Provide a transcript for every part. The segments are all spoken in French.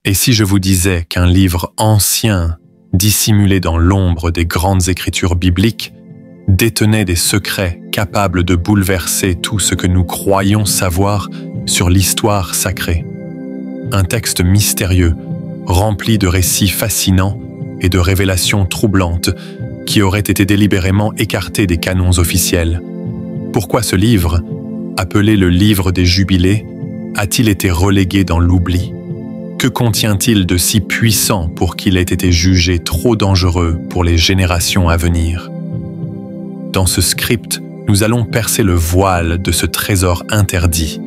Et si je vous disais qu'un livre ancien, dissimulé dans l'ombre des grandes écritures bibliques, détenait des secrets capables de bouleverser tout ce que nous croyons savoir sur l'histoire sacrée? Un texte mystérieux, rempli de récits fascinants et de révélations troublantes qui auraient été délibérément écartés des canons officiels. Pourquoi ce livre, appelé le livre des Jubilés, a-t-il été relégué dans l'oubli? Que contient-il de si puissant pour qu'il ait été jugé trop dangereux pour les générations à venir? Dans ce script, nous allons percer le voile de ce trésor interdit,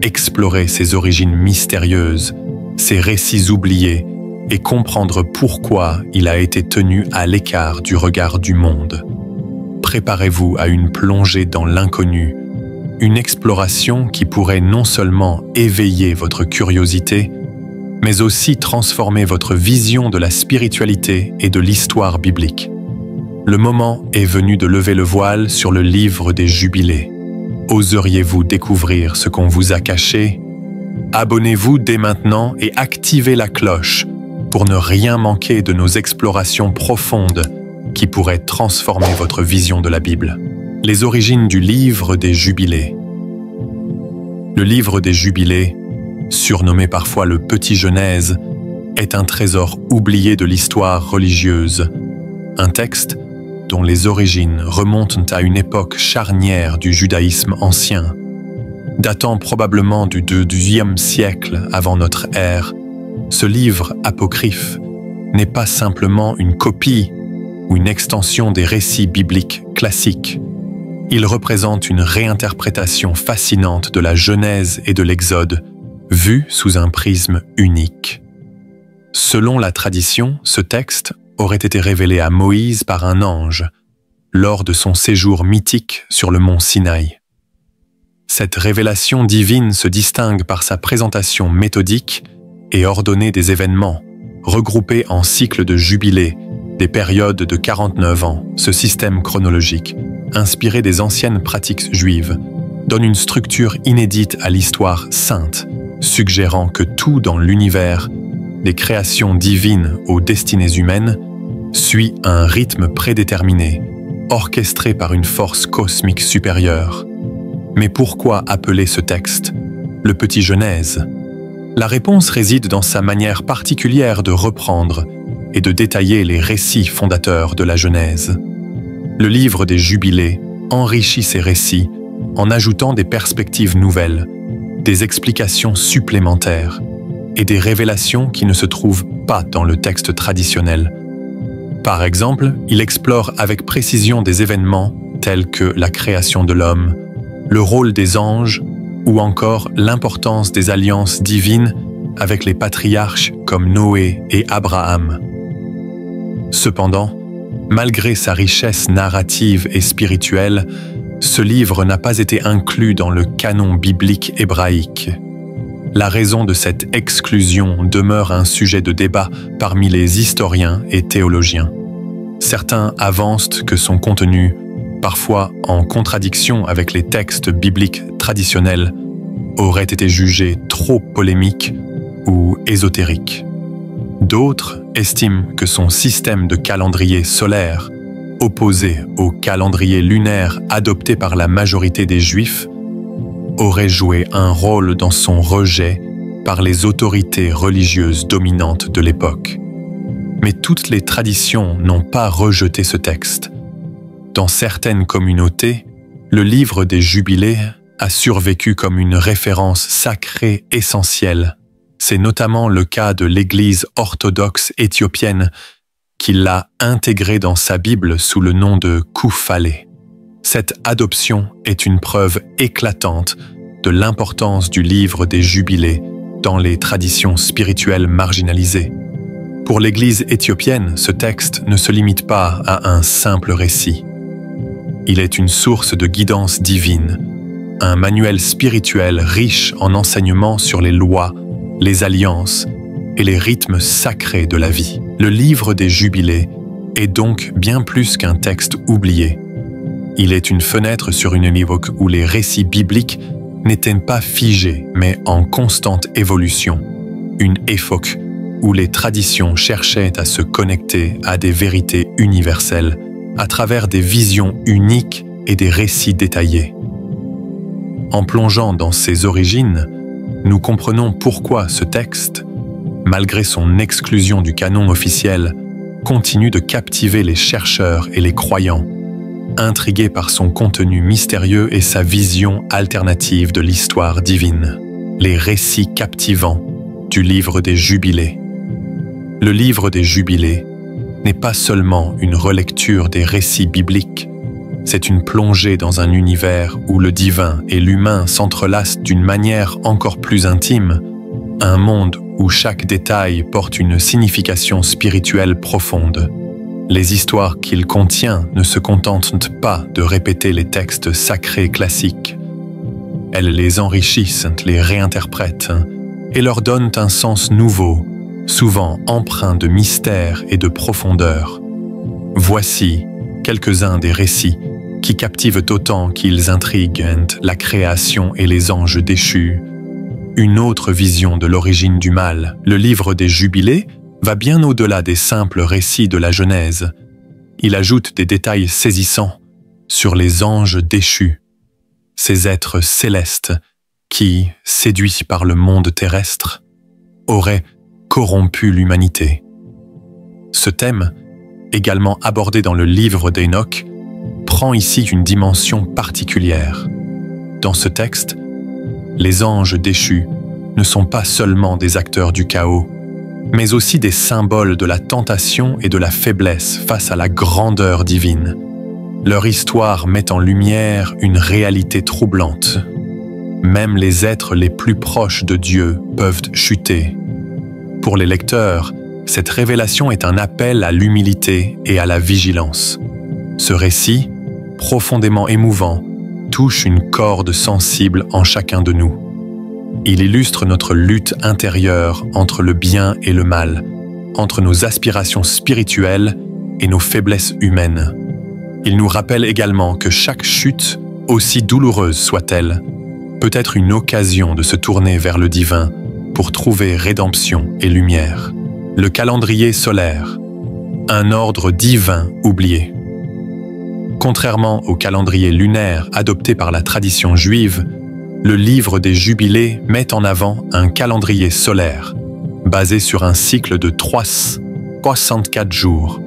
explorer ses origines mystérieuses, ses récits oubliés et comprendre pourquoi il a été tenu à l'écart du regard du monde. Préparez-vous à une plongée dans l'inconnu, une exploration qui pourrait non seulement éveiller votre curiosité, mais aussi transformer votre vision de la spiritualité et de l'histoire biblique. Le moment est venu de lever le voile sur le livre des Jubilés. Oseriez-vous découvrir ce qu'on vous a caché? Abonnez-vous dès maintenant et activez la cloche pour ne rien manquer de nos explorations profondes qui pourraient transformer votre vision de la Bible. Les origines du livre des Jubilés. Le livre des Jubilés, surnommé parfois le Petit Genèse, est un trésor oublié de l'histoire religieuse. Un texte dont les origines remontent à une époque charnière du judaïsme ancien. Datant probablement du IIe siècle avant notre ère, ce livre apocryphe n'est pas simplement une copie ou une extension des récits bibliques classiques. Il représente une réinterprétation fascinante de la Genèse et de l'Exode, vue sous un prisme unique. Selon la tradition, ce texte aurait été révélé à Moïse par un ange lors de son séjour mythique sur le mont Sinaï. Cette révélation divine se distingue par sa présentation méthodique et ordonnée des événements, regroupés en cycles de jubilés, des périodes de 49 ans. Ce système chronologique, inspiré des anciennes pratiques juives, donne une structure inédite à l'histoire sainte, suggérant que tout dans l'univers, des créations divines aux destinées humaines, suit un rythme prédéterminé, orchestré par une force cosmique supérieure. Mais pourquoi appeler ce texte le Petit Genèse? La réponse réside dans sa manière particulière de reprendre et de détailler les récits fondateurs de la Genèse. Le livre des Jubilés enrichit ces récits en ajoutant des perspectives nouvelles, des explications supplémentaires et des révélations qui ne se trouvent pas dans le texte traditionnel. Par exemple, il explore avec précision des événements tels que la création de l'homme, le rôle des anges ou encore l'importance des alliances divines avec les patriarches comme Noé et Abraham. Cependant, malgré sa richesse narrative et spirituelle, ce livre n'a pas été inclus dans le canon biblique hébraïque. La raison de cette exclusion demeure un sujet de débat parmi les historiens et théologiens. Certains avancent que son contenu, parfois en contradiction avec les textes bibliques traditionnels, aurait été jugé trop polémique ou ésotérique. D'autres estiment que son système de calendrier solaire, opposé au calendrier lunaire adopté par la majorité des Juifs, aurait joué un rôle dans son rejet par les autorités religieuses dominantes de l'époque. Mais toutes les traditions n'ont pas rejeté ce texte. Dans certaines communautés, le livre des Jubilés a survécu comme une référence sacrée essentielle. C'est notamment le cas de l'Église orthodoxe éthiopienne qui l'a intégré dans sa Bible sous le nom de Kufale. Cette adoption est une preuve éclatante de l'importance du livre des Jubilés dans les traditions spirituelles marginalisées. Pour l'Église éthiopienne, ce texte ne se limite pas à un simple récit. Il est une source de guidance divine, un manuel spirituel riche en enseignements sur les lois, les alliances et les rythmes sacrés de la vie. Le livre des Jubilés est donc bien plus qu'un texte oublié. Il est une fenêtre sur une époque où les récits bibliques n'étaient pas figés, mais en constante évolution. Une époque où les traditions cherchaient à se connecter à des vérités universelles à travers des visions uniques et des récits détaillés. En plongeant dans ses origines, nous comprenons pourquoi ce texte, malgré son exclusion du canon officiel, continue de captiver les chercheurs et les croyants, intrigués par son contenu mystérieux et sa vision alternative de l'histoire divine. Les récits captivants du livre des Jubilés. Le livre des Jubilés n'est pas seulement une relecture des récits bibliques, c'est une plongée dans un univers où le divin et l'humain s'entrelacent d'une manière encore plus intime, un monde où chaque détail porte une signification spirituelle profonde. Les histoires qu'il contient ne se contentent pas de répéter les textes sacrés classiques. Elles les enrichissent, les réinterprètent et leur donnent un sens nouveau, souvent empreint de mystère et de profondeur. Voici quelques-uns des récits qui captivent autant qu'ils intriguent, la création et les anges déchus. Une autre vision de l'origine du mal, le livre des Jubilés, va bien au-delà des simples récits de la Genèse. Il ajoute des détails saisissants sur les anges déchus, ces êtres célestes qui, séduits par le monde terrestre, auraient corrompu l'humanité. Ce thème, également abordé dans le livre d'Enoch, prend ici une dimension particulière. Dans ce texte, les anges déchus ne sont pas seulement des acteurs du chaos, mais aussi des symboles de la tentation et de la faiblesse face à la grandeur divine. Leur histoire met en lumière une réalité troublante. Même les êtres les plus proches de Dieu peuvent chuter. Pour les lecteurs, cette révélation est un appel à l'humilité et à la vigilance. Ce récit, profondément émouvant, touche une corde sensible en chacun de nous. Il illustre notre lutte intérieure entre le bien et le mal, entre nos aspirations spirituelles et nos faiblesses humaines. Il nous rappelle également que chaque chute, aussi douloureuse soit-elle, peut être une occasion de se tourner vers le divin pour trouver rédemption et lumière. Le calendrier solaire, un ordre divin oublié. Contrairement au calendrier lunaire adopté par la tradition juive, le livre des Jubilés met en avant un calendrier solaire, basé sur un cycle de 364 jours.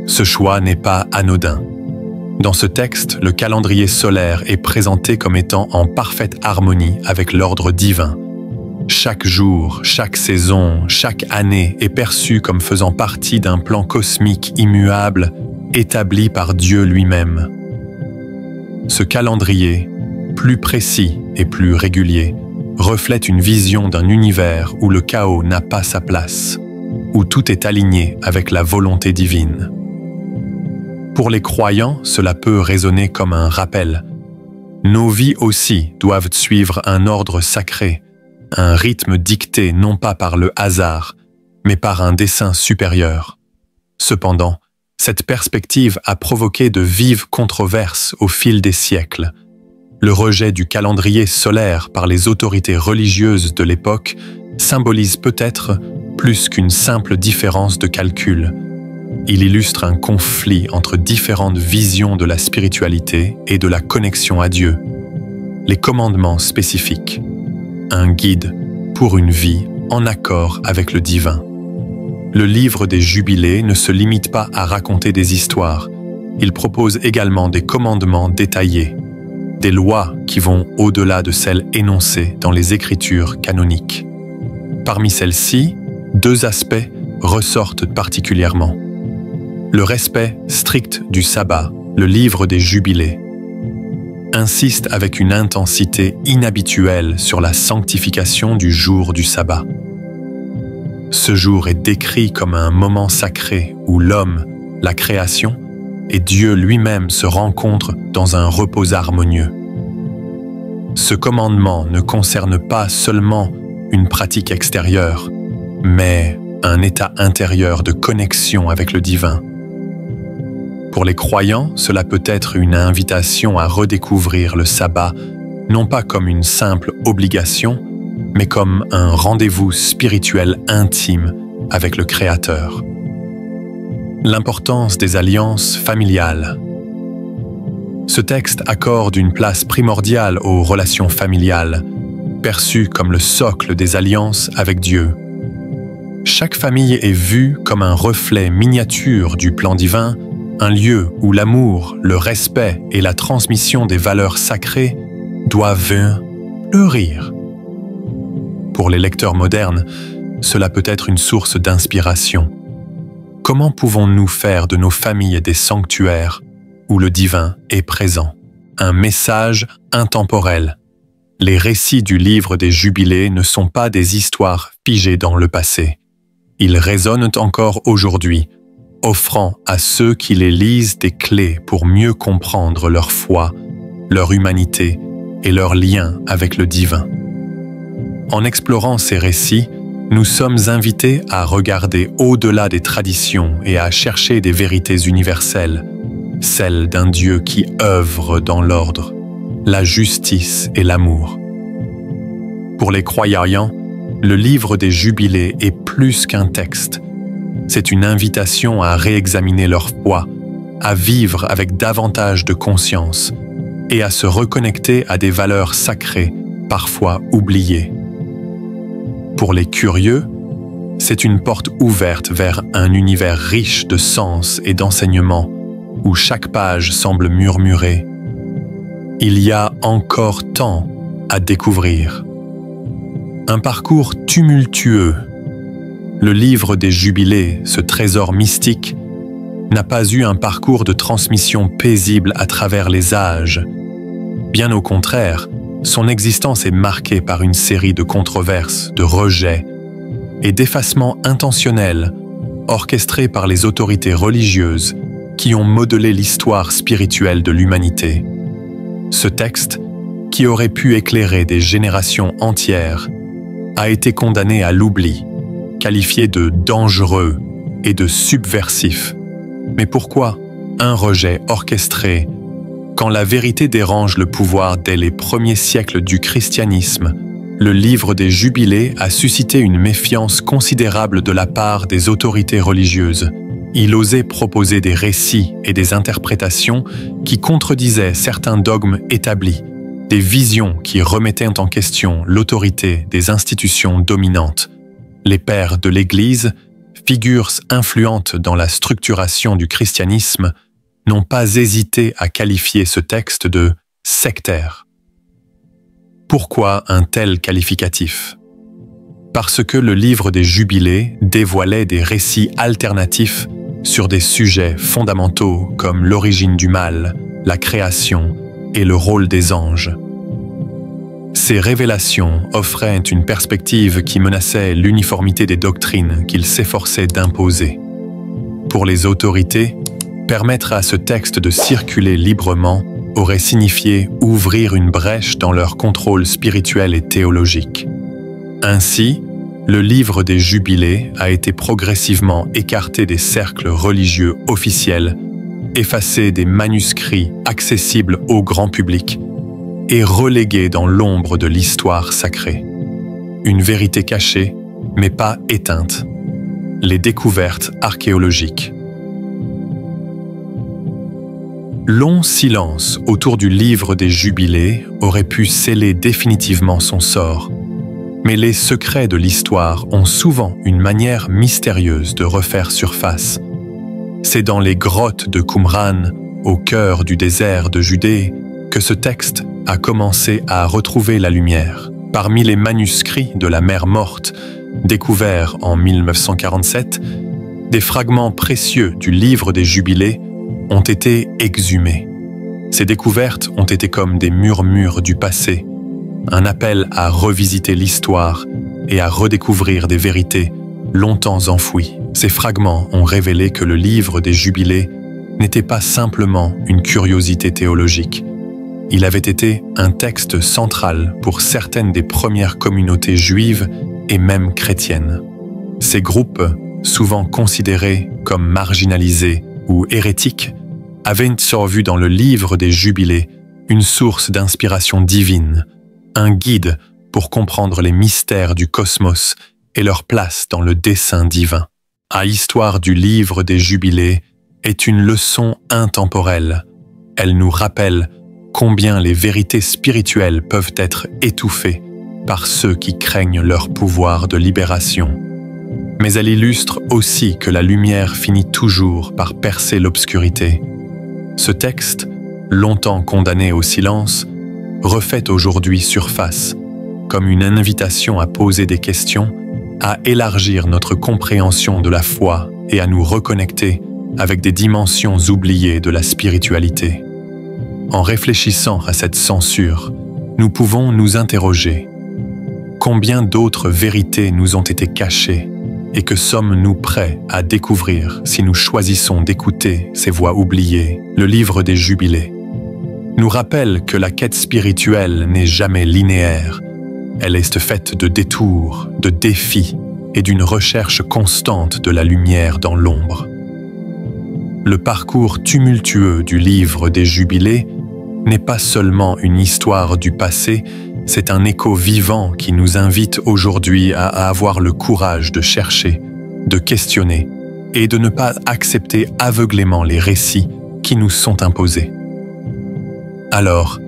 Ce choix n'est pas anodin. Dans ce texte, le calendrier solaire est présenté comme étant en parfaite harmonie avec l'ordre divin. Chaque jour, chaque saison, chaque année est perçu comme faisant partie d'un plan cosmique immuable établi par Dieu lui-même. Ce calendrier, plus précis et plus régulier, reflète une vision d'un univers où le chaos n'a pas sa place, où tout est aligné avec la volonté divine. Pour les croyants, cela peut résonner comme un rappel. Nos vies aussi doivent suivre un ordre sacré, un rythme dicté non pas par le hasard, mais par un dessein supérieur. Cependant, cette perspective a provoqué de vives controverses au fil des siècles. Le rejet du calendrier solaire par les autorités religieuses de l'époque symbolise peut-être plus qu'une simple différence de calcul. Il illustre un conflit entre différentes visions de la spiritualité et de la connexion à Dieu. Les commandements spécifiques, un guide pour une vie en accord avec le divin. Le livre des Jubilés ne se limite pas à raconter des histoires. Il propose également des commandements détaillés, des lois qui vont au-delà de celles énoncées dans les Écritures canoniques. Parmi celles-ci, 2 aspects ressortent particulièrement. Le respect strict du sabbat, le livre des Jubilés, insiste avec une intensité inhabituelle sur la sanctification du jour du sabbat. Ce jour est décrit comme un moment sacré où l'homme, la création, et Dieu lui-même se rencontrent dans un repos harmonieux. Ce commandement ne concerne pas seulement une pratique extérieure, mais un état intérieur de connexion avec le divin. Pour les croyants, cela peut être une invitation à redécouvrir le sabbat, non pas comme une simple obligation, mais comme un rendez-vous spirituel intime avec le Créateur. L'importance des alliances familiales. Ce texte accorde une place primordiale aux relations familiales, perçues comme le socle des alliances avec Dieu. Chaque famille est vue comme un reflet miniature du plan divin, un lieu où l'amour, le respect et la transmission des valeurs sacrées doivent fleurir. Pour les lecteurs modernes, cela peut être une source d'inspiration. Comment pouvons-nous faire de nos familles des sanctuaires où le divin est présent? Un message intemporel. Les récits du livre des Jubilés ne sont pas des histoires figées dans le passé. Ils résonnent encore aujourd'hui, offrant à ceux qui les lisent des clés pour mieux comprendre leur foi, leur humanité et leur lien avec le divin. En explorant ces récits, nous sommes invités à regarder au-delà des traditions et à chercher des vérités universelles, celles d'un Dieu qui œuvre dans l'ordre, la justice et l'amour. Pour les croyants, le livre des Jubilés est plus qu'un texte. C'est une invitation à réexaminer leur foi, à vivre avec davantage de conscience et à se reconnecter à des valeurs sacrées, parfois oubliées. Pour les curieux, c'est une porte ouverte vers un univers riche de sens et d'enseignements, où chaque page semble murmurer « Il y a encore tant à découvrir ». Un parcours tumultueux. Le livre des Jubilés, ce trésor mystique, n'a pas eu un parcours de transmission paisible à travers les âges. Bien au contraire, son existence est marquée par une série de controverses, de rejets et d'effacements intentionnels orchestrés par les autorités religieuses qui ont modelé l'histoire spirituelle de l'humanité. Ce texte, qui aurait pu éclairer des générations entières, a été condamné à l'oubli, qualifié de dangereux et de subversif. Mais pourquoi un rejet orchestré quand la vérité dérange le pouvoir dès les premiers siècles du christianisme? Le livre des Jubilés a suscité une méfiance considérable de la part des autorités religieuses. Il osait proposer des récits et des interprétations qui contredisaient certains dogmes établis, des visions qui remettaient en question l'autorité des institutions dominantes. Les pères de l'Église, figures influentes dans la structuration du christianisme, n'ont pas hésité à qualifier ce texte de sectaire. Pourquoi un tel qualificatif? Parce que le livre des Jubilés dévoilait des récits alternatifs sur des sujets fondamentaux comme l'origine du mal, la création et le rôle des anges. Ces révélations offraient une perspective qui menaçait l'uniformité des doctrines qu'ils s'efforçaient d'imposer. Pour les autorités, permettre à ce texte de circuler librement aurait signifié ouvrir une brèche dans leur contrôle spirituel et théologique. Ainsi, le livre des Jubilés a été progressivement écarté des cercles religieux officiels, effacé des manuscrits accessibles au grand public et relégué dans l'ombre de l'histoire sacrée. Une vérité cachée, mais pas éteinte. Les découvertes archéologiques. Long silence autour du livre des Jubilés aurait pu sceller définitivement son sort, mais les secrets de l'histoire ont souvent une manière mystérieuse de refaire surface. C'est dans les grottes de Qumran, au cœur du désert de Judée, que ce texte a commencé à retrouver la lumière. Parmi les manuscrits de la Mer Morte, découverts en 1947, des fragments précieux du livre des Jubilés ont été exhumés. Ces découvertes ont été comme des murmures du passé, un appel à revisiter l'histoire et à redécouvrir des vérités longtemps enfouies. Ces fragments ont révélé que le livre des Jubilés n'était pas simplement une curiosité théologique. Il avait été un texte central pour certaines des premières communautés juives et même chrétiennes. Ces groupes, souvent considérés comme marginalisés ou hérétiques, avaient vu dans le livre des Jubilés une source d'inspiration divine, un guide pour comprendre les mystères du cosmos et leur place dans le dessein divin. À Histoire du livre des Jubilés est une leçon intemporelle. Elle nous rappelle combien les vérités spirituelles peuvent être étouffées par ceux qui craignent leur pouvoir de libération. Mais elle illustre aussi que la lumière finit toujours par percer l'obscurité. Ce texte, longtemps condamné au silence, refait aujourd'hui surface, comme une invitation à poser des questions, à élargir notre compréhension de la foi et à nous reconnecter avec des dimensions oubliées de la spiritualité. En réfléchissant à cette censure, nous pouvons nous interroger. Combien d'autres vérités nous ont été cachées et que sommes-nous prêts à découvrir si nous choisissons d'écouter ces voix oubliées? Le livre des Jubilés nous rappelle que la quête spirituelle n'est jamais linéaire. Elle est faite de détours, de défis et d'une recherche constante de la lumière dans l'ombre. Le parcours tumultueux du livre des Jubilés n'est pas seulement une histoire du passé, c'est un écho vivant qui nous invite aujourd'hui à avoir le courage de chercher, de questionner et de ne pas accepter aveuglément les récits qui nous sont imposés. Alors,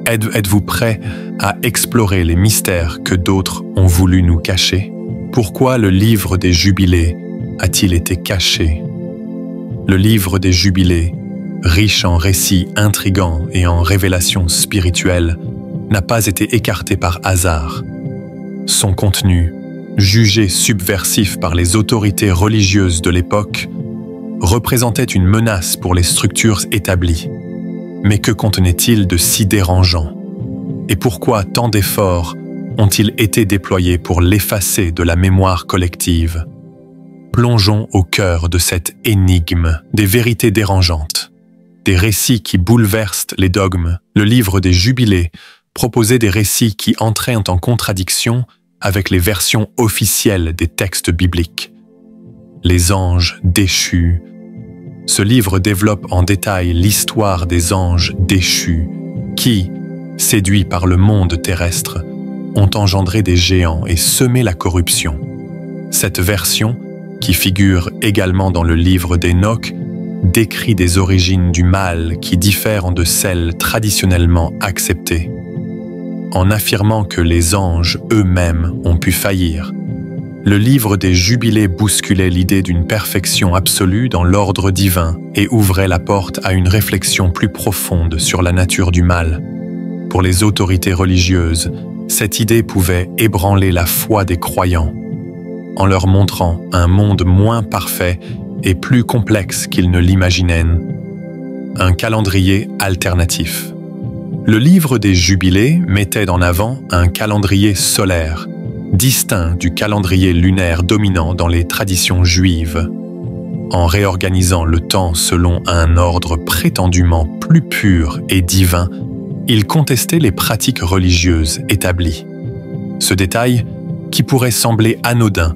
êtes-vous prêts à explorer les mystères que d'autres ont voulu nous cacher? Pourquoi le livre des Jubilés a-t-il été caché? Le livre des Jubilés, riche en récits intrigants et en révélations spirituelles, n'a pas été écarté par hasard. Son contenu, jugé subversif par les autorités religieuses de l'époque, représentait une menace pour les structures établies. Mais que contenait-il de si dérangeant? Et pourquoi tant d'efforts ont-ils été déployés pour l'effacer de la mémoire collective? Plongeons au cœur de cette énigme des vérités dérangeantes, des récits qui bouleversent les dogmes. Le livre des Jubilés proposait des récits qui entraient en contradiction avec les versions officielles des textes bibliques. Les anges déchus. Ce livre développe en détail l'histoire des anges déchus qui, séduits par le monde terrestre, ont engendré des géants et semé la corruption. Cette version, qui figure également dans le livre d'Enoch, décrit des origines du mal qui diffèrent de celles traditionnellement acceptées. En affirmant que les anges eux-mêmes ont pu faillir, le livre des Jubilés bousculait l'idée d'une perfection absolue dans l'ordre divin et ouvrait la porte à une réflexion plus profonde sur la nature du mal. Pour les autorités religieuses, cette idée pouvait ébranler la foi des croyants, en leur montrant un monde moins parfait et plus complexe qu'ils ne l'imaginaient. Un calendrier alternatif. Le livre des Jubilés mettait en avant un calendrier solaire, distinct du calendrier lunaire dominant dans les traditions juives. En réorganisant le temps selon un ordre prétendument plus pur et divin, il contestait les pratiques religieuses établies. Ce détail, qui pourrait sembler anodin,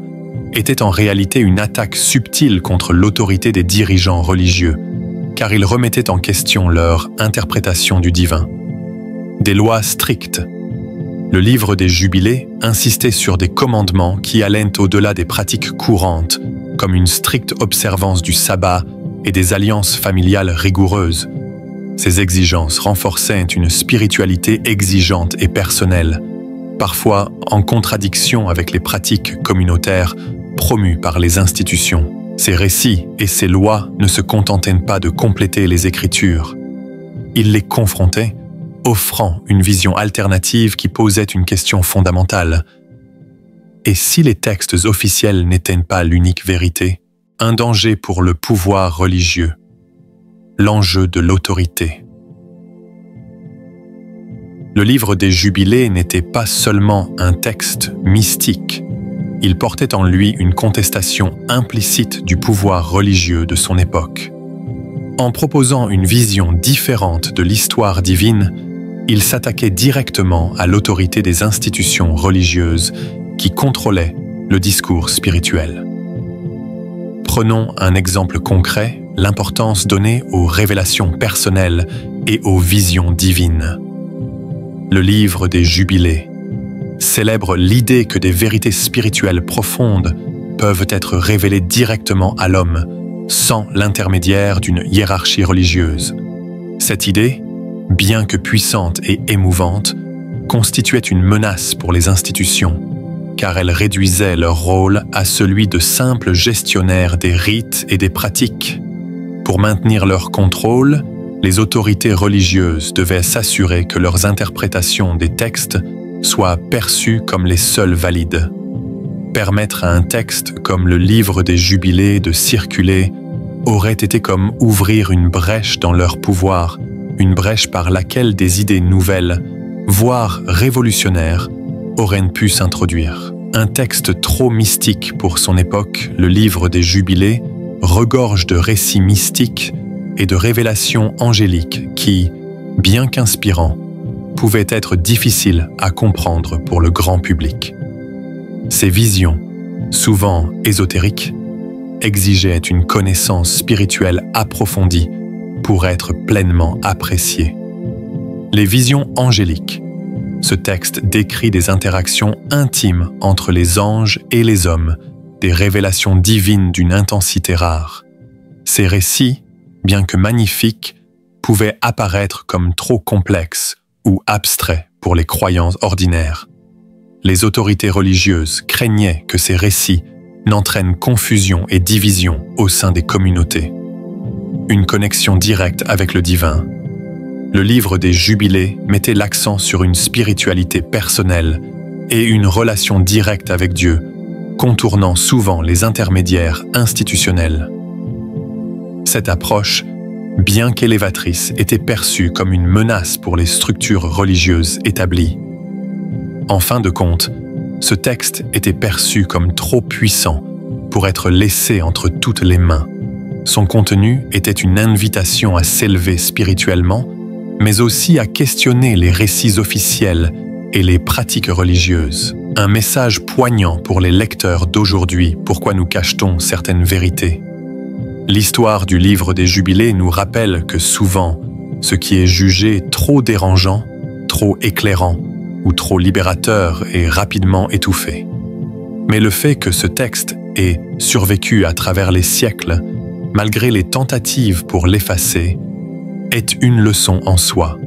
était en réalité une attaque subtile contre l'autorité des dirigeants religieux, car il remettait en question leur interprétation du divin. Des lois strictes. Le livre des Jubilés insistait sur des commandements qui allaient au-delà des pratiques courantes, comme une stricte observance du sabbat et des alliances familiales rigoureuses. Ces exigences renforçaient une spiritualité exigeante et personnelle, parfois en contradiction avec les pratiques communautaires promues par les institutions. Ces récits et ces lois ne se contentaient pas de compléter les Écritures. Ils les confrontaient, offrant une vision alternative qui posait une question fondamentale. Et si les textes officiels n'étaient pas l'unique vérité? Un danger pour le pouvoir religieux. L'enjeu de l'autorité. Le livre des Jubilés n'était pas seulement un texte mystique. Il portait en lui une contestation implicite du pouvoir religieux de son époque. En proposant une vision différente de l'histoire divine, il s'attaquait directement à l'autorité des institutions religieuses qui contrôlaient le discours spirituel. Prenons un exemple concret, l'importance donnée aux révélations personnelles et aux visions divines. Le livre des Jubilés célèbre l'idée que des vérités spirituelles profondes peuvent être révélées directement à l'homme, sans l'intermédiaire d'une hiérarchie religieuse. Cette idée, bien que puissante et émouvante, constituait une menace pour les institutions, car elle réduisait leur rôle à celui de simples gestionnaires des rites et des pratiques. Pour maintenir leur contrôle, les autorités religieuses devaient s'assurer que leurs interprétations des textes soient perçues comme les seules valides. Permettre à un texte comme le Livre des Jubilés de circuler aurait été comme ouvrir une brèche dans leur pouvoir, une brèche par laquelle des idées nouvelles, voire révolutionnaires, auraient pu s'introduire. Un texte trop mystique pour son époque, le Livre des Jubilés, regorge de récits mystiques et de révélations angéliques qui, bien qu'inspirants, pouvaient être difficiles à comprendre pour le grand public. Ces visions, souvent ésotériques, exigeaient une connaissance spirituelle approfondie pour être pleinement appréciées. Les visions angéliques. Ce texte décrit des interactions intimes entre les anges et les hommes, des révélations divines d'une intensité rare. Ces récits, bien que magnifiques, pouvaient apparaître comme trop complexes ou abstraits pour les croyants ordinaires. Les autorités religieuses craignaient que ces récits n'entraînent confusion et division au sein des communautés. Une connexion directe avec le divin. Le Livre des Jubilés mettait l'accent sur une spiritualité personnelle et une relation directe avec Dieu, contournant souvent les intermédiaires institutionnels. Cette approche, bien qu'élévatrice, était perçue comme une menace pour les structures religieuses établies. En fin de compte, ce texte était perçu comme trop puissant pour être laissé entre toutes les mains. Son contenu était une invitation à s'élever spirituellement, mais aussi à questionner les récits officiels et les pratiques religieuses. Un message poignant pour les lecteurs d'aujourd'hui, pourquoi nous cachetons certaines vérités. L'histoire du Livre des Jubilés nous rappelle que souvent, ce qui est jugé trop dérangeant, trop éclairant ou trop libérateur est rapidement étouffé. Mais le fait que ce texte ait survécu à travers les siècles, malgré les tentatives pour l'effacer, est une leçon en soi.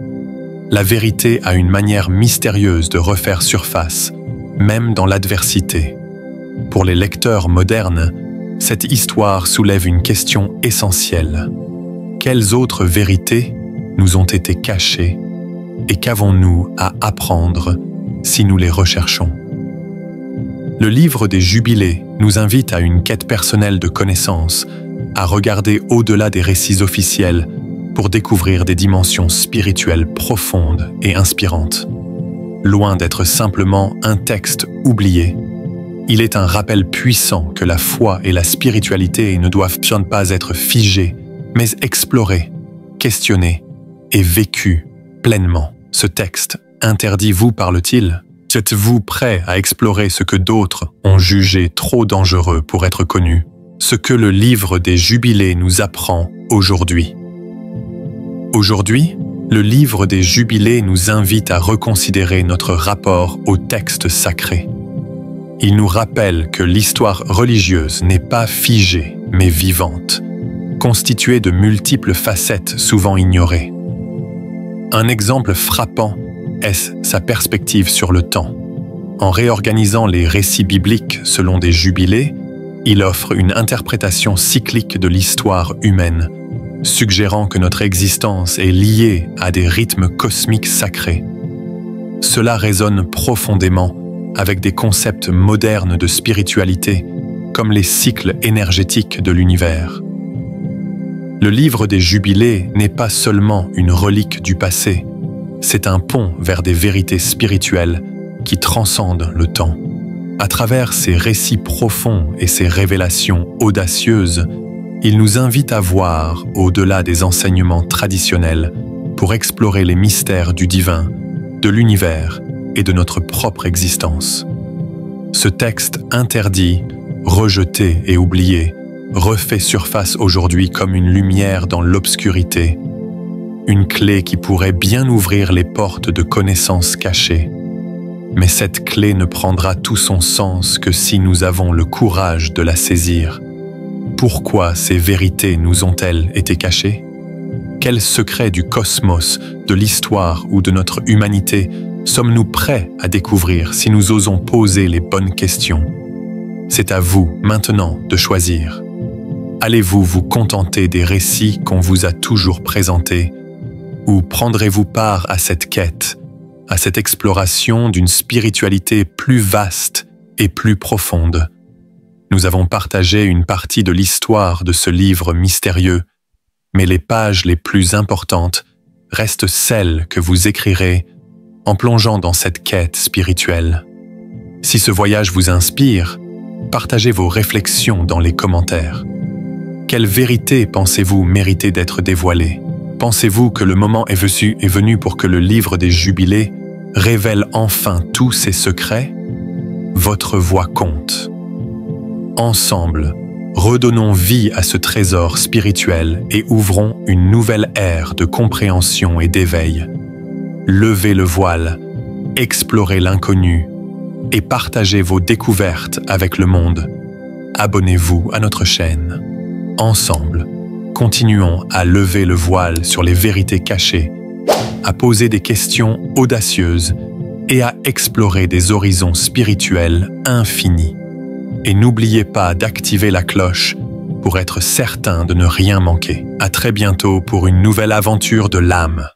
La vérité a une manière mystérieuse de refaire surface, même dans l'adversité. Pour les lecteurs modernes, cette histoire soulève une question essentielle. Quelles autres vérités nous ont été cachées et qu'avons-nous à apprendre si nous les recherchons? Le Livre des Jubilés nous invite à une quête personnelle de connaissances, à regarder au-delà des récits officiels pour découvrir des dimensions spirituelles profondes et inspirantes. Loin d'être simplement un texte oublié, il est un rappel puissant que la foi et la spiritualité ne doivent pas être figées, mais explorées, questionnées et vécues pleinement. Ce texte interdit vous parle-t-il? Êtes-vous prêt à explorer ce que d'autres ont jugé trop dangereux pour être connu? Ce que le Livre des Jubilés nous apprend aujourd'hui. Aujourd'hui, le Livre des Jubilés nous invite à reconsidérer notre rapport au texte sacré. Il nous rappelle que l'histoire religieuse n'est pas figée, mais vivante, constituée de multiples facettes souvent ignorées. Un exemple frappant est sa perspective sur le temps. En réorganisant les récits bibliques selon des jubilés, il offre une interprétation cyclique de l'histoire humaine, suggérant que notre existence est liée à des rythmes cosmiques sacrés. Cela résonne profondément avec des concepts modernes de spiritualité, comme les cycles énergétiques de l'univers. Le Livre des Jubilés n'est pas seulement une relique du passé, c'est un pont vers des vérités spirituelles qui transcendent le temps. À travers ces récits profonds et ces révélations audacieuses, il nous invite à voir au-delà des enseignements traditionnels pour explorer les mystères du divin, de l'univers et de notre propre existence. Ce texte interdit, rejeté et oublié, refait surface aujourd'hui comme une lumière dans l'obscurité, une clé qui pourrait bien ouvrir les portes de connaissances cachées. Mais cette clé ne prendra tout son sens que si nous avons le courage de la saisir. Pourquoi ces vérités nous ont-elles été cachées? Quels secrets du cosmos, de l'histoire ou de notre humanité sommes-nous prêts à découvrir si nous osons poser les bonnes questions? C'est à vous, maintenant, de choisir. Allez-vous vous contenter des récits qu'on vous a toujours présentés, ou prendrez-vous part à cette quête, à cette exploration d'une spiritualité plus vaste et plus profonde? Nous avons partagé une partie de l'histoire de ce livre mystérieux, mais les pages les plus importantes restent celles que vous écrirez en plongeant dans cette quête spirituelle. Si ce voyage vous inspire, partagez vos réflexions dans les commentaires. Quelle vérité pensez-vous mériter d'être dévoilée? Pensez-vous que le moment est venu pour que le livre des Jubilés révèle enfin tous ses secrets? Votre voix compte. Ensemble, redonnons vie à ce trésor spirituel et ouvrons une nouvelle ère de compréhension et d'éveil. Levez le voile, explorez l'inconnu et partagez vos découvertes avec le monde. Abonnez-vous à notre chaîne. Ensemble, continuons à lever le voile sur les vérités cachées, à poser des questions audacieuses et à explorer des horizons spirituels infinis. Et n'oubliez pas d'activer la cloche pour être certain de ne rien manquer. À très bientôt pour une nouvelle aventure de l'âme.